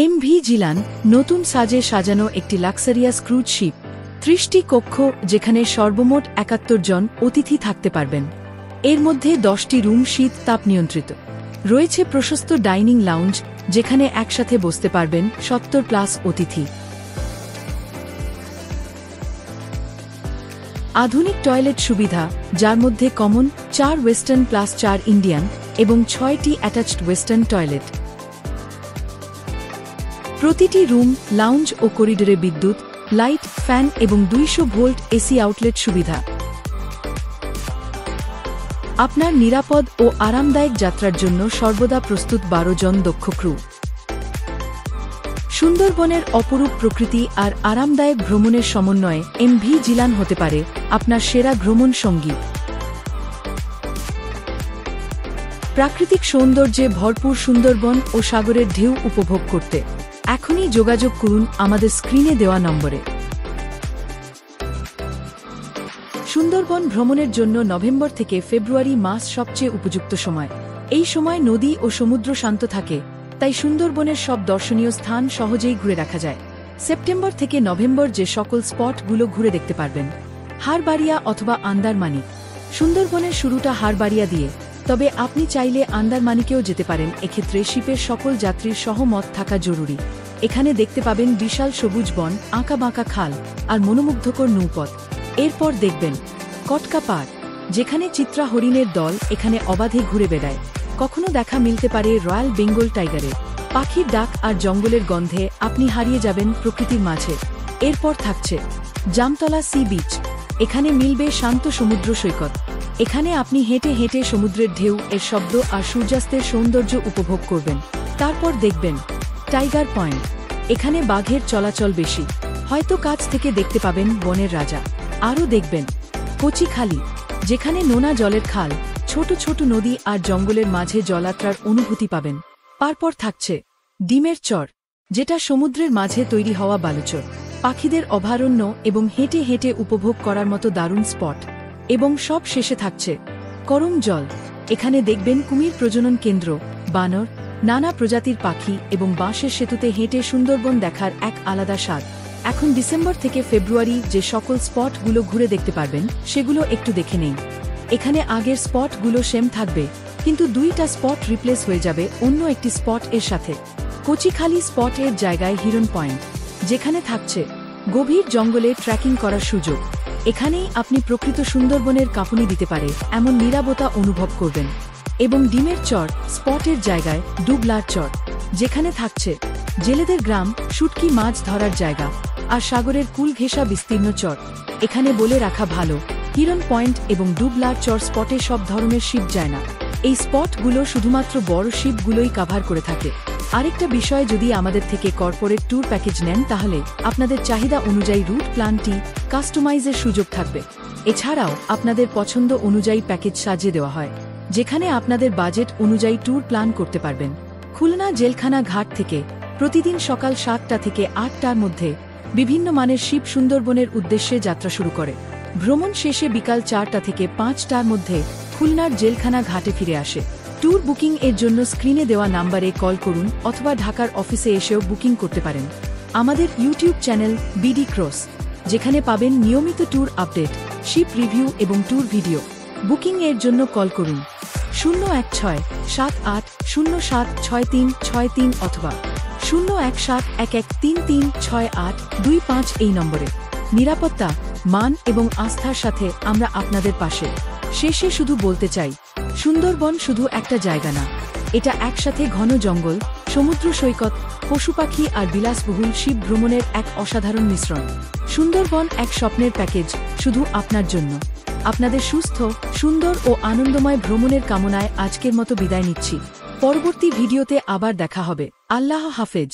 MV জিলান নতুন সাজে সাজানো একটি লাক্সারিয়াস ক্রুজ শিপ, ৩০টি কক্ষ যেখানে সর্বমোট ৭১ জন অতিথি থাকতে পারবেন। এর মধ্যে ১০টি রুম শীত তাপ নিয়ন্ত্রিত। রয়েছে প্রশস্ত ডাইনিং লাউঞ্জ যেখানে একসাথে বসতে পারবেন ৭০+ অতিথি। আধুনিক টয়লেট সুবিধা, যার মধ্যে কমন ৪ ওয়েস্টার্ন প্লাস ৪ ইন্ডিয়ান এবং ৬টি অ্যাটাচড ওয়েস্টার্ন টয়লেট। প্রতিটি রুম, লাউঞ্জ ও করিডোরে বিদ্যুৎ, লাইট, ফ্যান এবং ২০০ ভোল্ট এসি আউটলেট সুবিধা। আপনার নিরাপদ ও আরামদায়ক যাত্রার জন্য সর্বদা প্রস্তুত ১২ জন দক্ষ ক্রু। সুন্দরবনের অপরূপ প্রকৃতি আর আরামদায়ক ভ্রমণের সমন্বয়ে এমভি জিলান হতে পারে আপনার সেরা ভ্রমণ সঙ্গী। প্রাকৃতিক সৌন্দর্যে ভরপুর সুন্দরবন ও সাগরের ঢেউ উপভোগ করতে এখনই যোগাযোগ করুন আমাদের স্ক্রিনে দেওয়া নম্বরে। সুন্দরবন ভ্রমণের জন্য নভেম্বর থেকে ফেব্রুয়ারি মাস সবচেয়ে উপযুক্ত সময়। এই সময় নদী ও সমুদ্র শান্ত থাকে, তাই সুন্দরবনের সব দর্শনীয় স্থান সহজেই ঘুরে রাখা যায়। সেপ্টেম্বর থেকে নভেম্বর যে সকল স্পটগুলো ঘুরে দেখতে পারবেন: হারবাড়িয়া অথবা আন্দারমানি। সুন্দরবনের শুরুটা হারবাড়িয়া দিয়ে, তবে আপনি চাইলে আন্দারমানিকেও যেতে পারেন। এক্ষেত্রে শিপের সকল যাত্রীর সহমত থাকা জরুরি। এখানে দেখতে পাবেন বিশাল সবুজ বন, আঁকাবাঁকা খাল আর মনোমুগ্ধকর নৌপথ। এরপর দেখবেন কটকা পার্ক, যেখানে চিত্রা হরিণের দল এখানে অবাধে ঘুরে বেড়ায়। কখনো দেখা মিলতে পারে রয়্যাল বেঙ্গল টাইগারের। পাখির ডাক আর জঙ্গলের গন্ধে আপনি হারিয়ে যাবেন প্রকৃতির মাঝে। এরপর থাকছে জামতলা সি বিচ। এখানে মিলবে শান্ত সমুদ্র সৈকত। এখানে আপনি হেঁটে হেঁটে সমুদ্রের ঢেউ এর শব্দ আর সূর্যাস্তের সৌন্দর্য উপভোগ করবেন। তারপর দেখবেন টাইগার পয়েন্ট। এখানে বাঘের চলাচল বেশি, হয়তো কাছ থেকে দেখতে পাবেন বনের রাজা। আরও দেখবেন কচিখালি, যেখানে নোনা জলের খাল, ছোট ছোট নদী আর জঙ্গলের মাঝে জলযাত্রার অনুভূতি পাবেন। তারপর থাকছে ডিমের চর, যেটা সমুদ্রের মাঝে তৈরি হওয়া বালুচর, পাখিদের অভয়ারণ্য এবং হেঁটে হেঁটে উপভোগ করার মতো দারুণ স্পট। এবং সব শেষে থাকছে করম জল। এখানে দেখবেন কুমির প্রজনন কেন্দ্র, বানর, নানা প্রজাতির পাখি এবং বাঁশের সেতুতে হেঁটে সুন্দরবন দেখার এক আলাদা স্বাদ। এখন ডিসেম্বর থেকে ফেব্রুয়ারি যে সকল স্পটগুলো ঘুরে দেখতে পারবেন সেগুলো একটু দেখে নেই। এখানে আগের স্পটগুলো সেম থাকবে, কিন্তু ২টা স্পট রিপ্লেস হয়ে যাবে অন্য একটি স্পট এর সাথে। কচিখালি স্পট এর জায়গায় হিরন পয়েন্ট, যেখানে থাকছে গভীর জঙ্গলে ট্রেকিং করার সুযোগ। এখানেই আপনি প্রকৃত সুন্দরবনের কাঁপুনি দিতে পারে এমন নীরবতা অনুভব করবেন। এবং ডিমের চর স্পটের জায়গায় ডুবলার চর, যেখানে থাকছে জেলেদের গ্রাম, শুটকি মাছ ধরার জায়গা আর সাগরের কুল ঘেঁষা বিস্তীর্ণ চর। এখানে বলে রাখা ভালো, হিরন পয়েন্ট এবং ডুবলার চর স্পটে সব ধরনের শিপ যায় না। এই স্পটগুলো শুধুমাত্র বড় শিপগুলোই কাভার করে থাকে। আরেকটা বিষয়, যদি আমাদের থেকে কর্পোরেট ট্যুর প্যাকেজ নেন তাহলে আপনাদের চাহিদা অনুযায়ী রুট প্ল্যানটি কাস্টমাইজের সুযোগ থাকবে। এছাড়াও আপনাদের পছন্দ অনুযায়ী প্যাকেজ সাজিয়ে দেওয়া হয়, যেখানে আপনাদের বাজেট অনুযায়ী ট্যুর প্ল্যান করতে পারবেন। খুলনা জেলখানা ঘাট থেকে প্রতিদিন সকাল ৭টা থেকে ৮টার মধ্যে বিভিন্ন মানের শিপ সুন্দরবনের উদ্দেশ্যে যাত্রা শুরু করে। ভ্রমণ শেষে বিকাল ৪টা থেকে ৫টার মধ্যে খুলনার জেলখানা ঘাটে ফিরে আসে। ট্যুর বুকিং এর জন্য স্ক্রিনে দেওয়া নাম্বারে কল করুন অথবা ঢাকার অফিসে এসেও বুকিং করতে পারেন। আমাদের ইউটিউব চ্যানেল বিডি ক্রস, যেখানে পাবেন নিয়মিত ট্যুর আপডেট, শিপ রিভিউ এবং ট্যুর ভিডিও। বুকিং এর জন্য কল করুন 01778076363 অথবা 01711336825 এই নম্বরে। নিরাপত্তা, মান এবং আস্থার সাথে আমরা আপনাদের পাশে। শেষে শুধু বলতে চাই, সুন্দরবন শুধু একটা জায়গা না, এটা একসাথে ঘন জঙ্গল, সমুদ্র সৈকত, পশুপাখি আর বিলাসবহুল শিপ ভ্রমণের এক অসাধারণ মিশ্রণ। সুন্দরবন এক স্বপ্নের প্যাকেজ শুধু আপনার জন্য। আপনাদের সুস্থ, সুন্দর ও আনন্দময় ভ্রমণের কামনায় আজকের মতো বিদায় নিচ্ছি। পরবর্তী ভিডিওতে আবার দেখা হবে। আল্লাহ হাফেজ।